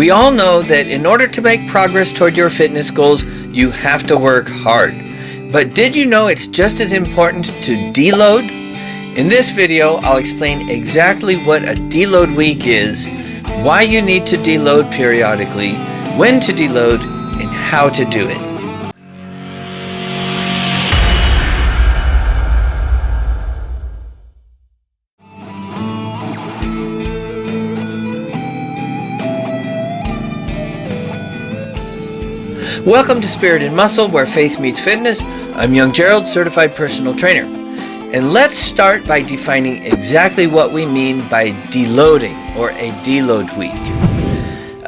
We all know that in order to make progress toward your fitness goals, you have to work hard. But did you know it's just as important to deload? In this video, I'll explain exactly what a deload week is, why you need to deload periodically, when to deload, and how to do it. Welcome to Spirit and Muscle, where faith meets fitness. I'm Young Gerald, certified personal trainer. And let's start by defining exactly what we mean by deloading, or a deload week.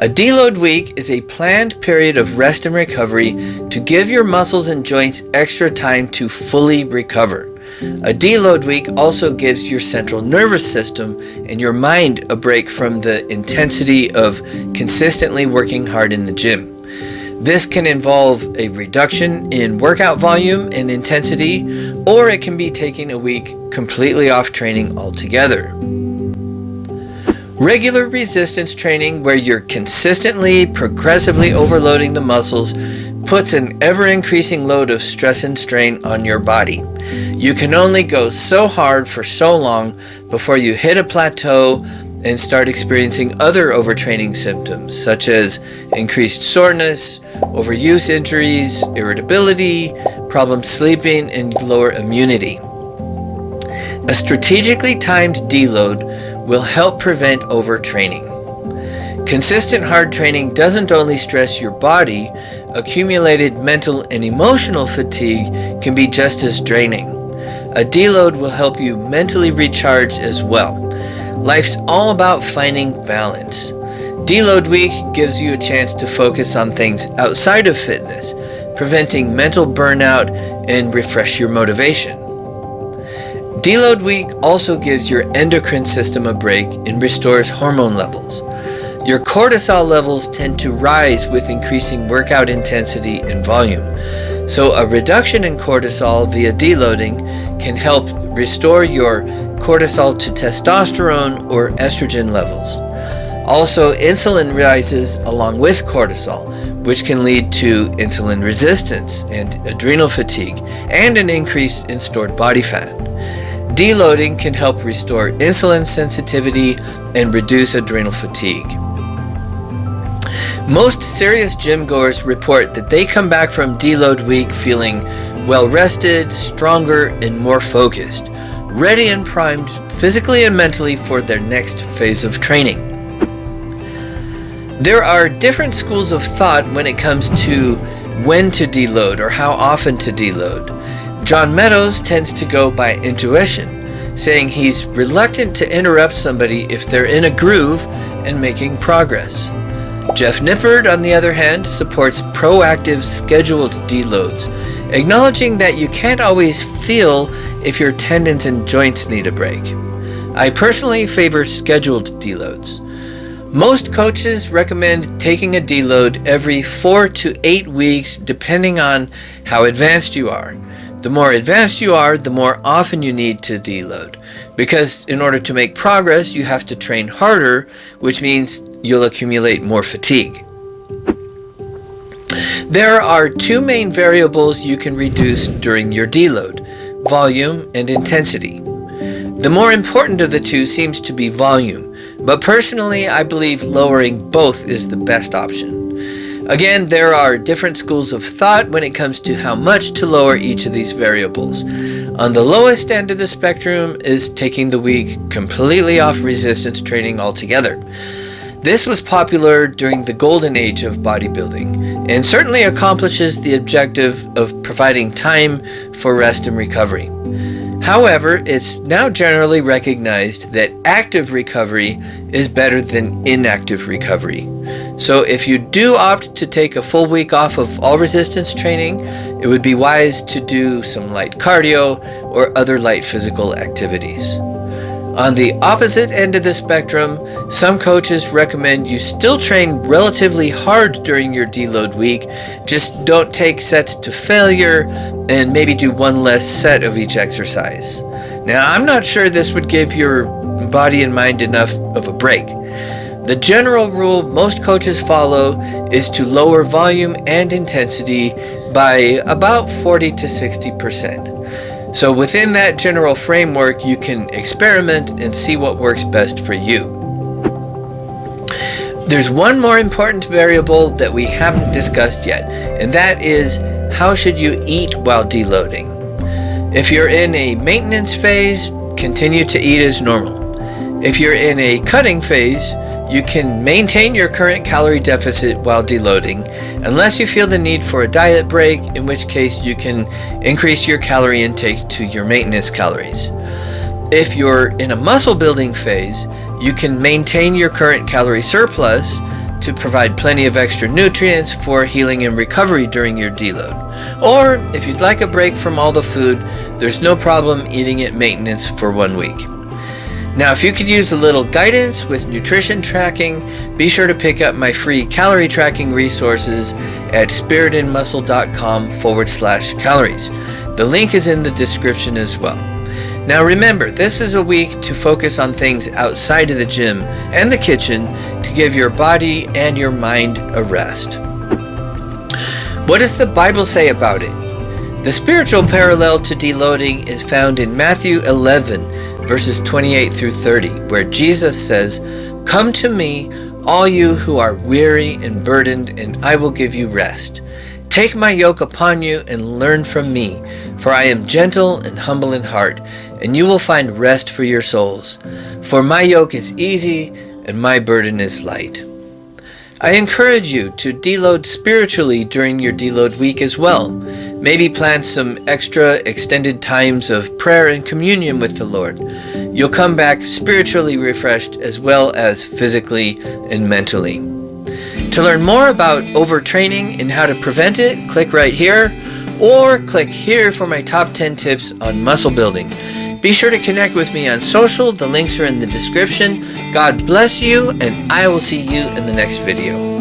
A deload week is a planned period of rest and recovery to give your muscles and joints extra time to fully recover. A deload week also gives your central nervous system and your mind a break from the intensity of consistently working hard in the gym. This can involve a reduction in workout volume and intensity, or it can be taking a week completely off training altogether. Regular resistance training, where you're consistently, progressively overloading the muscles, puts an ever-increasing load of stress and strain on your body. You can only go so hard for so long before you hit a plateau and start experiencing other overtraining symptoms, such as increased soreness, overuse injuries, irritability, problems sleeping, and lower immunity. A strategically timed deload will help prevent overtraining. Consistent hard training doesn't only stress your body, accumulated mental and emotional fatigue can be just as draining. A deload will help you mentally recharge as well. Life's all about finding balance. Deload week gives you a chance to focus on things outside of fitness, preventing mental burnout and refresh your motivation. Deload week also gives your endocrine system a break and restores hormone levels. Your cortisol levels tend to rise with increasing workout intensity and volume. So a reduction in cortisol via deloading can help restore your cortisol to testosterone or estrogen levels. Also, insulin rises along with cortisol, which can lead to insulin resistance and adrenal fatigue, and an increase in stored body fat. Deloading can help restore insulin sensitivity and reduce adrenal fatigue. Most serious gym goers report that they come back from deload week feeling well rested, stronger, and more focused, ready and primed physically and mentally for their next phase of training. There are different schools of thought when it comes to when to deload or how often to deload. John Meadows tends to go by intuition, saying he's reluctant to interrupt somebody if they're in a groove and making progress. Jeff Nippard, on the other hand, supports proactive scheduled deloads, acknowledging that you can't always feel if your tendons and joints need a break. I personally favor scheduled deloads. Most coaches recommend taking a deload every 4 to 8 weeks, depending on how advanced you are. The more advanced you are, the more often you need to deload, because in order to make progress, you have to train harder, which means you'll accumulate more fatigue. There are two main variables you can reduce during your deload: volume and intensity. The more important of the two seems to be volume, but personally I believe lowering both is the best option. Again, there are different schools of thought when it comes to how much to lower each of these variables. On the lowest end of the spectrum is taking the week completely off resistance training altogether. This was popular during the golden age of bodybuilding, and certainly accomplishes the objective of providing time for rest and recovery. However, it's now generally recognized that active recovery is better than inactive recovery. So if you do opt to take a full week off of all resistance training, it would be wise to do some light cardio or other light physical activities. On the opposite end of the spectrum, some coaches recommend you still train relatively hard during your deload week, just don't take sets to failure and maybe do one less set of each exercise. Now, I'm not sure this would give your body and mind enough of a break. The general rule most coaches follow is to lower volume and intensity by about 40 to 60%. So within that general framework, you can experiment and see what works best for you. There's one more important variable that we haven't discussed yet, and that is how should you eat while deloading. If you're in a maintenance phase, continue to eat as normal. If you're in a cutting phase, you can maintain your current calorie deficit while deloading, unless you feel the need for a diet break, in which case you can increase your calorie intake to your maintenance calories. If you're in a muscle building phase, you can maintain your current calorie surplus to provide plenty of extra nutrients for healing and recovery during your deload. Or if you'd like a break from all the food, there's no problem eating at maintenance for 1 week. Now, if you could use a little guidance with nutrition tracking, be sure to pick up my free calorie tracking resources at spiritandmuscle.com/calories. The link is in the description as well. Now remember, this is a week to focus on things outside of the gym and the kitchen to give your body and your mind a rest. What does the Bible say about it? The spiritual parallel to deloading is found in Matthew 11, verses 28 through 30, where Jesus says, "Come to me, all you who are weary and burdened, and I will give you rest. Take my yoke upon you and learn from me, for I am gentle and humble in heart, and you will find rest for your souls. For my yoke is easy and my burden is light." I encourage you to deload spiritually during your deload week as well. Maybe plan some extra extended times of prayer and communion with the Lord. You'll come back spiritually refreshed as well as physically and mentally. To learn more about overtraining and how to prevent it, click right here, or click here for my top 10 tips on muscle building. Be sure to connect with me on social. The links are in the description. God bless you, and I will see you in the next video.